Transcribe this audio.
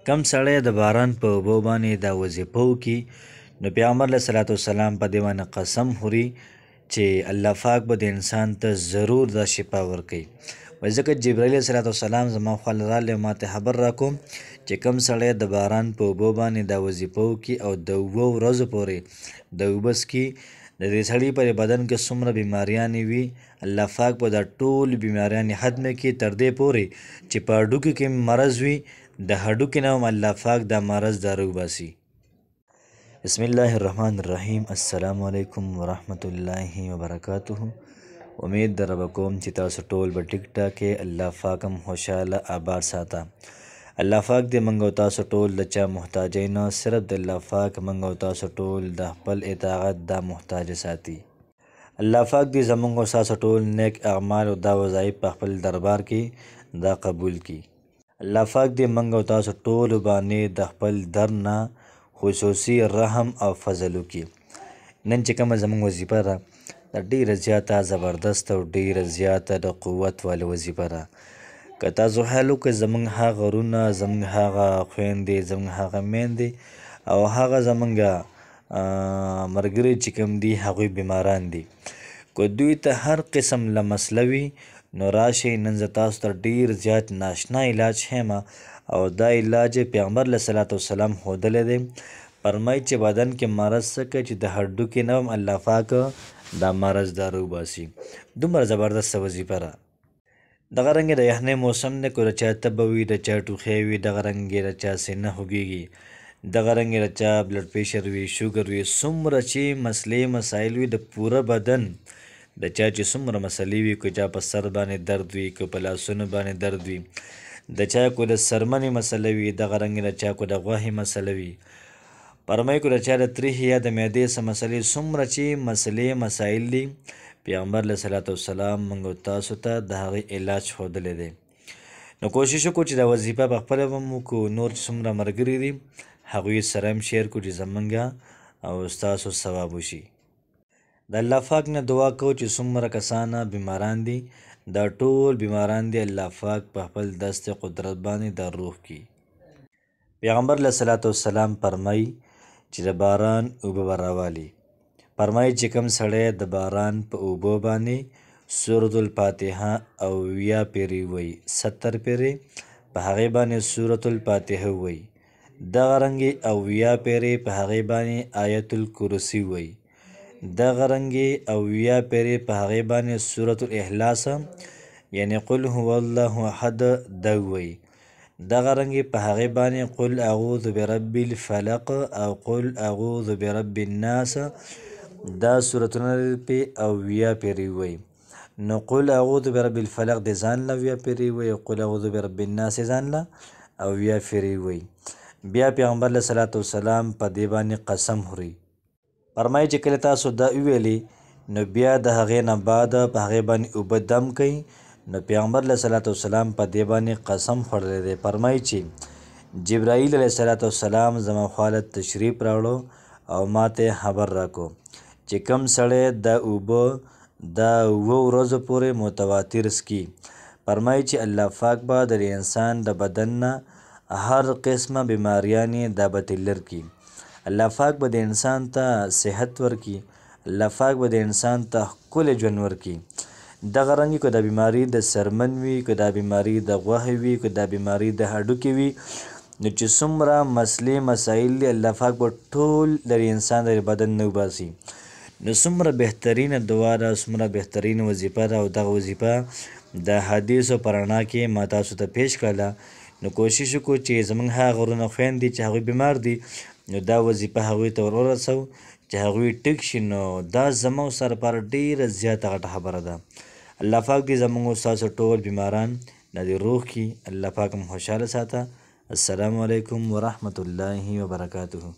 کم سړی د باران په اوبو باندې دا وظیفه وکړي نو پیغمبر علیه صلات وسلام په دې باندې قسم خوري چې الله پاک به د انسان ته ضرور دا شفا ورکوي. وایي ځکه جبرائیل علیه صلات وسلام زما خوا له راغلی ما ته خبر راکوم چې کم سړی د باران په اوبو باندې دا وظیفه وکړي او د 7 ورځو پورې د اوبه څکي، د دې سړي په بدن کې څومره بیماریانې وي الله پاک به دا ټول بیماریانې ختمې کړي، تر دې پورې چې په هډوکو کې مرض وي د هډوکي نه هم الله پاک دا مرض دا راوباسي. بسم الله الرحمن الرحیم. السلام علیکم ورحمت الله وبرکاته. امید در رب کوم چې تاسو ټول به ټیک ټاک کې الله پاک هم خوشحاله آباد ساته. الله پاک دې موږ او تاسو ټول د چا محتاجۍ نه صرف د الله پاک موږ او تاسو ټول د خپل اطاعت دا محتاج ساتي. الله پاک دې زموږ او تاسو ټول نیک اعمال او دا وظایف په خپل دربار کې دا قبول کړي. الله پاک دې موږ او تاسو ټول باندې د خپل در نه خصوصي رحم او فضل وکړي. نن چې کومه زموږ وظیفه ده دا ډېره زیاته زبردست او ډېره زیاته د قوت واله وظیفه ده. که تاسو خیال وکړئ زموږ هغه غرونه، زموږ هغه خویندې، زموږ هغه میندې او هغه زموږ ملګري چې کوم دي هغوی بیماران دي، که دوی ته هر قسم له مسله وي نو راشئ نن زه تاسو ته ډېر زیات ناشنا علاج ښیم او دا علاج پیغمبر علیه صلات وسلام ښودلی دی. فرمایي چې بدن کې مرض څه کوي چې د هډوکي نه هم الله پاک دا مرض دا راوباسي. دومره زبردسته وظیفه ده. دغه رنګې د یخنۍ موسم دی، که د چا تبه وي، د چا ټوخی وي، دغه رنګې د چا سینه خوږېږي، دغه رنګې د چا بلډ پریشر وي، شوګر وي، څومره چې مسلې مسایل وي د پوره بدن د چا چې څومره مسلې وي، که چا په سر باندې درد وي، که په لاسونو باندې درد وي، د چا کو د څرمنې مسله وي، دغه رنګې د چا کو د غوښې مسله وي، فرمایي کو د چا د تریخي یا د معدې څه مسلې، څومره چې مسلې مسایل دي پیغمبر علیه صلات وسلام موږ تاسو ته د هغې علاج ښودلی دی. نو کوشش وکړو چې دا وظیفه په خپله به هم وکړو، نور چې څومره ملګري دي هغوی سره هم شیر کړو چې زموږ او ستاسو ثواب وشي. د الله پاک نه دعا کوو چې څومره کسانه بیماران دي دا ټول بیماران دي الله پاک په خپل دست قدرت باندې دا روغ کړي. پیغمبر علیه صلات وسلام فرمایي چې د باران اوبه به راوالي. فرمایي چې کوم سړی د باران په اوبو باندې سورة الفاتحه او 70 پیرې ووایي، 70 پیرې په هغې باندې سورة الفاتحه ووایي، دغه رنګې او 70 پیرې په هغې باندې آیت الکرسي ووایي، دغه رنګې او 70 پیرې په هغې باندې سورة الاخلاص یعنی قل هو الله احد دا ووایي، دغه رنګې په هغې باندې قل اعوذ برب الفلق او قل اعوذ برب الناس دا سورتونه پې او 70 پیرې ووایي. نو قل اعوذ برب الفلق د ځان له 70 پیرې ووایي، قل اعوذ برب الناس ځان له او 70 پیرې ووایي. بیا پیغمبر علیه صلات وسلام په دې باندې قسم خوري. فرمایي چې کله تاسو دا وویلې نو بیا د هغې نه بعد په هغې باندې اوبه دم کوئ. نو پیغمبر علیه صلات وسلام په دې باندې قسم خوړلی دی. فرمایي چې جبرائیل علیه صلات وسلام زما خواله تشریف راوړو او ما ته خبر راکړو چې کوم سړی دا اوبه دا 7 ورځو پورې متواتر څکي، فرمایي چې الله پاک به د انسان د بدن نه هر قسمه بیماریانې دا به ترې لرې کړي. الله پاک به د انسان ته صحت ورکړي، الله پاک به د انسان ته ښکلی ژوند ورکړي. دغه رنګې که دا بیماري د څرمن وي، که دا بیماري د غوښې وي، که دا بیماري د هډوکې وي، نو چې څومره مسلې مسایل دي الله پاک به ټول د انسان د بدن نه وباسي. نو څومره بهترینه دعا ده، څومره بهترینه وظیفه ده او دغه وظیفه د حدیثو په رڼا کې ما تاسو ته پیش کړله. نو کوشش وکړو چې زموږ هغه غرونه خویندې چې هغوی بیمار دي نو دا وظیفه هغوی ته ور ورسوو چې هغوی ټیک شي. نو دا زموږ سره لپاره ډېره زیاته غټه خبره ده. الله پاک دې زموږ ستاسو ټول بیماران نه دې روغ کړي، الله پاک هم خوشحاله ساته. السلام علیکم ورحمت الله وبرکاته.